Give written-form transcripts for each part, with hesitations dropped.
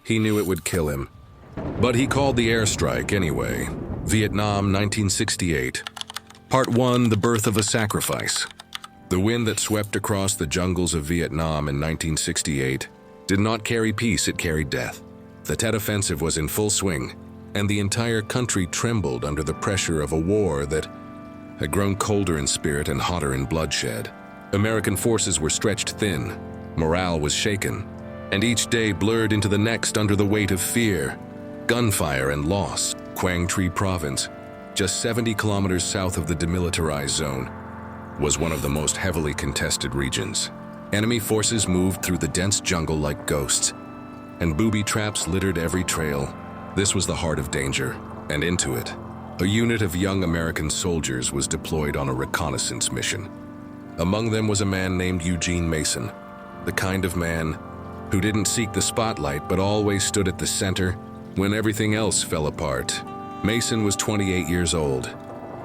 He knew it would kill him. But he called the airstrike anyway. Vietnam, 1968. Part 1, The Birth of a Sacrifice. The wind that swept across the jungles of Vietnam in 1968 did not carry peace, it carried death. The Tet Offensive was in full swing, and the entire country trembled under the pressure of a war that had grown colder in spirit and hotter in bloodshed. American forces were stretched thin, morale was shaken, and each day blurred into the next under the weight of fear, gunfire, and loss. Quang Tri Province, just 70 kilometers south of the demilitarized zone, was one of the most heavily contested regions. Enemy forces moved through the dense jungle like ghosts, and booby traps littered every trail. This was the heart of danger, and into it, a unit of young American soldiers was deployed on a reconnaissance mission. Among them was a man named Eugene Mason, the kind of man who didn't seek the spotlight but always stood at the center when everything else fell apart. Mason was 28 years old,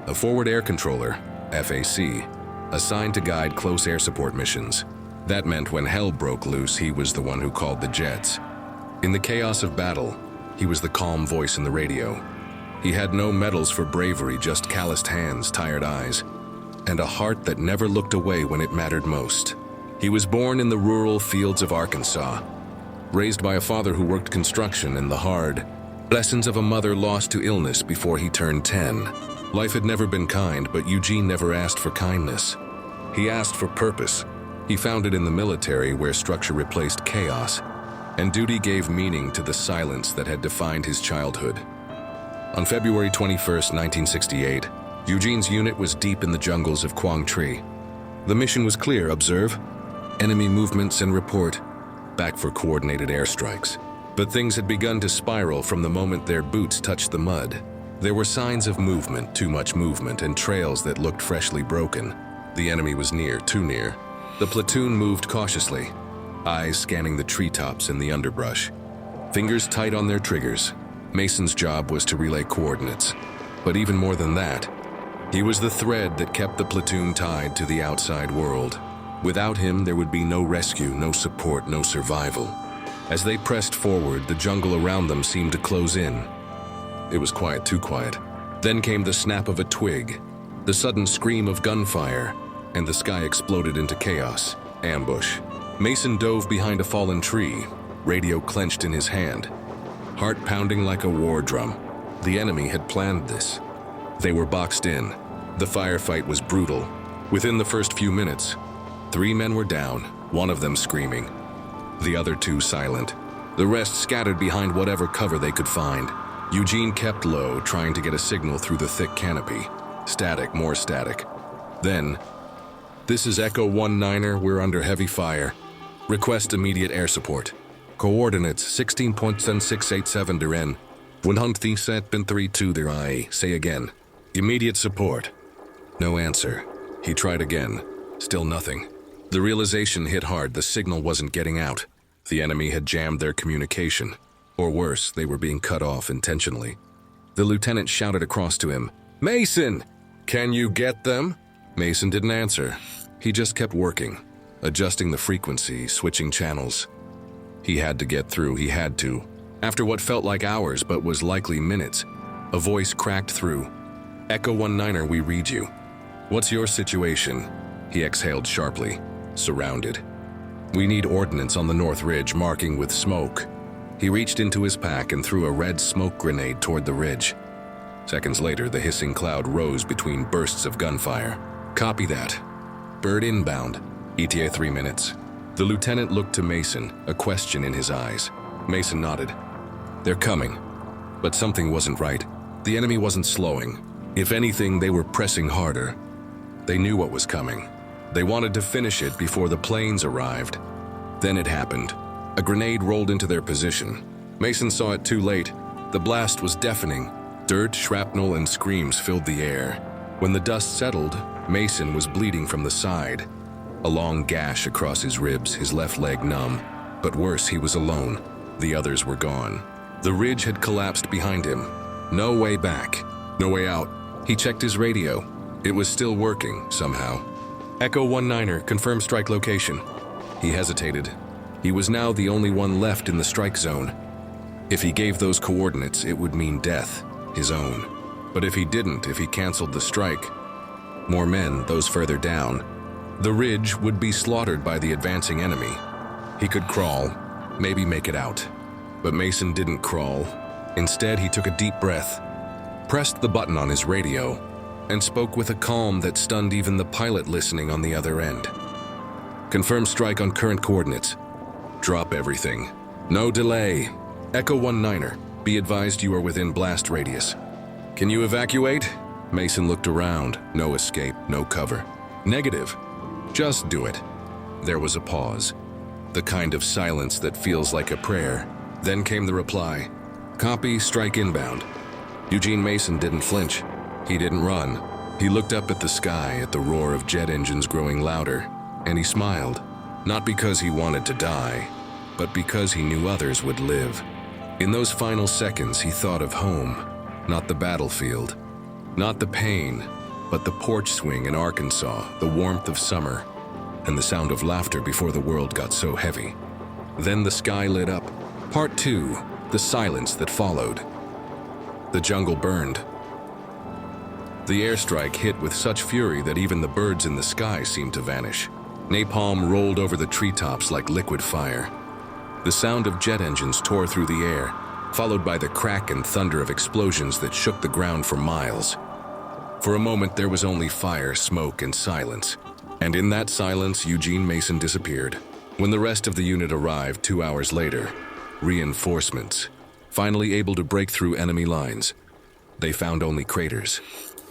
a forward air controller, FAC, assigned to guide close air support missions. That meant when hell broke loose, he was the one who called the jets. In the chaos of battle, he was the calm voice in the radio. He had no medals for bravery, just calloused hands, tired eyes, and a heart that never looked away when it mattered most. He was born in the rural fields of Arkansas, raised by a father who worked construction in the hard lessons of a mother lost to illness before he turned 10. Life had never been kind, but Eugene never asked for kindness. He asked for purpose. He found it in the military, where structure replaced chaos, and duty gave meaning to the silence that had defined his childhood. On February 21st, 1968, Eugene's unit was deep in the jungles of Quang Tri. The mission was clear: observe enemy movements and report back for coordinated airstrikes. But things had begun to spiral from the moment their boots touched the mud. There were signs of movement, too much movement, and trails that looked freshly broken. The enemy was near, too near. The platoon moved cautiously, eyes scanning the treetops and the underbrush, fingers tight on their triggers. Mason's job was to relay coordinates, but even more than that, he was the thread that kept the platoon tied to the outside world. Without him, there would be no rescue, no support, no survival. As they pressed forward, the jungle around them seemed to close in. It was quiet, too quiet. Then came the snap of a twig, the sudden scream of gunfire, and the sky exploded into chaos. Ambush. Mason dove behind a fallen tree, radio clenched in his hand, heart pounding like a war drum. The enemy had planned this. They were boxed in. The firefight was brutal. Within the first few minutes, 3 men were down, one of them screaming, the other 2 silent. The rest scattered behind whatever cover they could find. Eugene kept low, trying to get a signal through the thick canopy. Static, more static. Then, "This is Echo 19er, we're under heavy fire. Request immediate air support. Coordinates 16.7687 Duren. 137.32 der I. Say again. Immediate support." No answer. He tried again. Still nothing. The realization hit hard: the signal wasn't getting out. The enemy had jammed their communication. Or worse, they were being cut off intentionally. The lieutenant shouted across to him, "Mason, can you get them?" Mason didn't answer. He just kept working, adjusting the frequency, switching channels. He had to get through, he had to. After what felt like hours but was likely minutes, a voice cracked through. "Echo 19er, we read you. What's your situation?" He exhaled sharply. "Surrounded. We need ordnance on the North Ridge, marking with smoke." He reached into his pack and threw a red smoke grenade toward the ridge. Seconds later, the hissing cloud rose between bursts of gunfire. "Copy that. Bird inbound. ETA 3 minutes." The lieutenant looked to Mason, a question in his eyes. Mason nodded. "They're coming." But something wasn't right. The enemy wasn't slowing. If anything, they were pressing harder. They knew what was coming. They wanted to finish it before the planes arrived. Then it happened. A grenade rolled into their position. Mason saw it too late. The blast was deafening. Dirt, shrapnel, and screams filled the air. When the dust settled, Mason was bleeding from the side. A long gash across his ribs, his left leg numb. But worse, he was alone. The others were gone. The ridge had collapsed behind him. No way back. No way out. He checked his radio. It was still working, somehow. "Echo 19er, confirm strike location." He hesitated. He was now the only one left in the strike zone. If he gave those coordinates, it would mean death, his own. But if he didn't, if he canceled the strike, more men, those further down, the ridge would be slaughtered by the advancing enemy. He could crawl, maybe make it out. But Mason didn't crawl. Instead, he took a deep breath, pressed the button on his radio, and spoke with a calm that stunned even the pilot listening on the other end. Confirm strike on current coordinates. Drop everything. No delay. Echo 19er, be advised you are within blast radius. Can you evacuate? Mason looked around. No escape, no cover. Negative. Just do it. There was a pause. The kind of silence that feels like a prayer. Then came the reply. Copy, strike inbound. Eugene Mason didn't flinch. He didn't run. He looked up at the sky, at the roar of jet engines growing louder, and he smiled. Not because he wanted to die, but because he knew others would live. In those final seconds, he thought of home, not the battlefield, not the pain, but the porch swing in Arkansas, the warmth of summer, and the sound of laughter before the world got so heavy. Then the sky lit up. Part 2, the silence that followed. The jungle burned. The airstrike hit with such fury that even the birds in the sky seemed to vanish. Napalm rolled over the treetops like liquid fire. The sound of jet engines tore through the air, followed by the crack and thunder of explosions that shook the ground for miles. For a moment, there was only fire, smoke, and silence. And in that silence, Eugene Mason disappeared. When the rest of the unit arrived 2 hours later, reinforcements, finally able to break through enemy lines, they found only craters,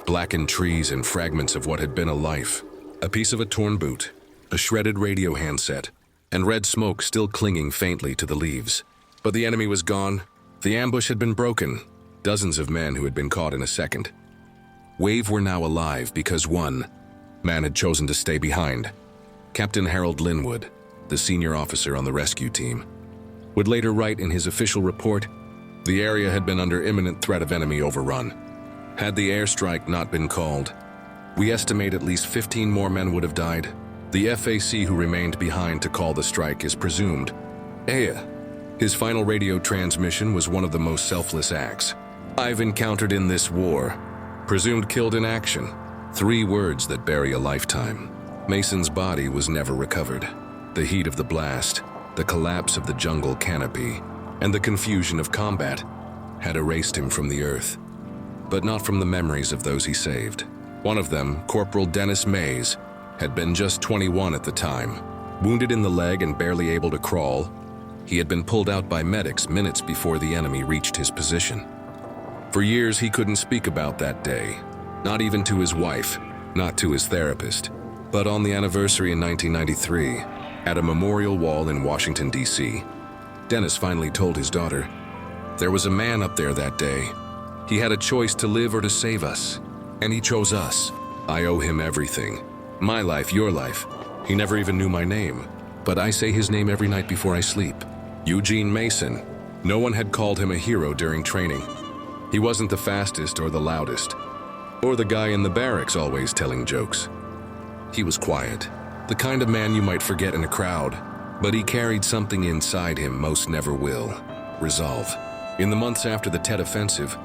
blackened trees and fragments of what had been a life, a piece of a torn boot, a shredded radio handset, and red smoke still clinging faintly to the leaves. But the enemy was gone. The ambush had been broken. Dozens of men who had been caught in a second. Wave were now alive because one man had chosen to stay behind. Captain Harold Linwood, the senior officer on the rescue team, would later write in his official report, the area had been under imminent threat of enemy overrun. Had the airstrike not been called, we estimate at least 15 more men would have died. The FAC who remained behind to call the strike is presumed Aya. His final radio transmission was one of the most selfless acts I've encountered in this war. Presumed killed in action. 3 words that bury a lifetime. Mason's body was never recovered. The heat of the blast, the collapse of the jungle canopy, and the confusion of combat had erased him from the earth. But not from the memories of those he saved. One of them, Corporal Dennis Mays, had been just 21 at the time. Wounded in the leg and barely able to crawl, he had been pulled out by medics minutes before the enemy reached his position. For years, he couldn't speak about that day, not even to his wife, not to his therapist. But on the anniversary in 1993, at a memorial wall in Washington, D.C., Dennis finally told his daughter, "There was a man up there that day. He had a choice to live or to save us, and he chose us. I owe him everything. My life, your life. He never even knew my name, but I say his name every night before I sleep. Eugene Mason." No one had called him a hero during training. He wasn't the fastest or the loudest, or the guy in the barracks always telling jokes. He was quiet, the kind of man you might forget in a crowd, but he carried something inside him most never will: resolve. In the months after the Tet Offensive,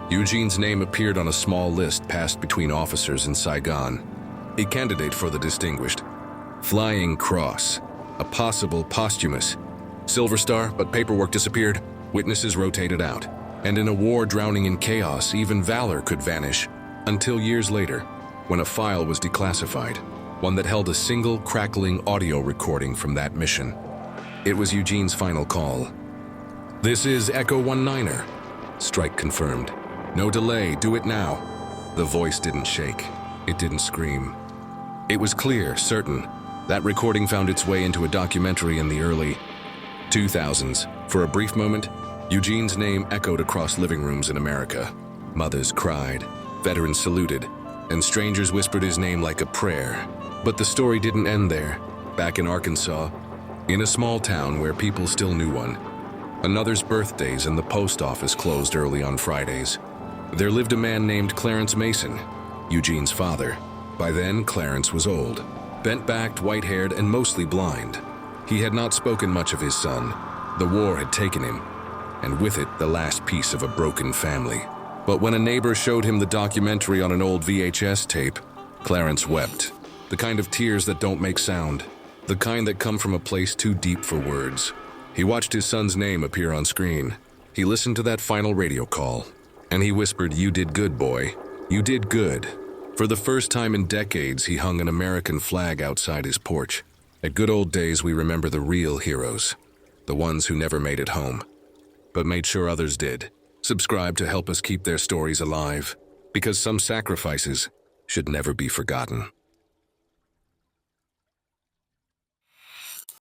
Eugene's name appeared on a small list passed between officers in Saigon. A candidate for the distinguished Flying Cross, a possible posthumous Silver Star, but paperwork disappeared, witnesses rotated out, and in a war drowning in chaos, even valor could vanish, until years later, when a file was declassified, one that held a single crackling audio recording from that mission. It was Eugene's final call. "This is Echo 19er. Strike confirmed. No delay, do it now." The voice didn't shake. It didn't scream. It was clear, certain. That recording found its way into a documentary in the early 2000s. For a brief moment, Eugene's name echoed across living rooms in America. Mothers cried, veterans saluted, and strangers whispered his name like a prayer. But the story didn't end there. Back in Arkansas, in a small town where people still knew one, another's birthdays and the post office closed early on Fridays, there lived a man named Clarence Mason, Eugene's father. By then, Clarence was old, bent-backed, white-haired, and mostly blind. He had not spoken much of his son. The war had taken him. and with it, the last piece of a broken family. But when a neighbor showed him the documentary on an old VHS tape, Clarence wept. The kind of tears that don't make sound. The kind that come from a place too deep for words. He watched his son's name appear on screen. He listened to that final radio call, and he whispered, "You did good, boy. You did good." For the first time in decades, he hung an American flag outside his porch. At good old days, we remember the real heroes. The ones who never made it home, but made sure others did. Subscribe to help us keep their stories alive, because some sacrifices should never be forgotten.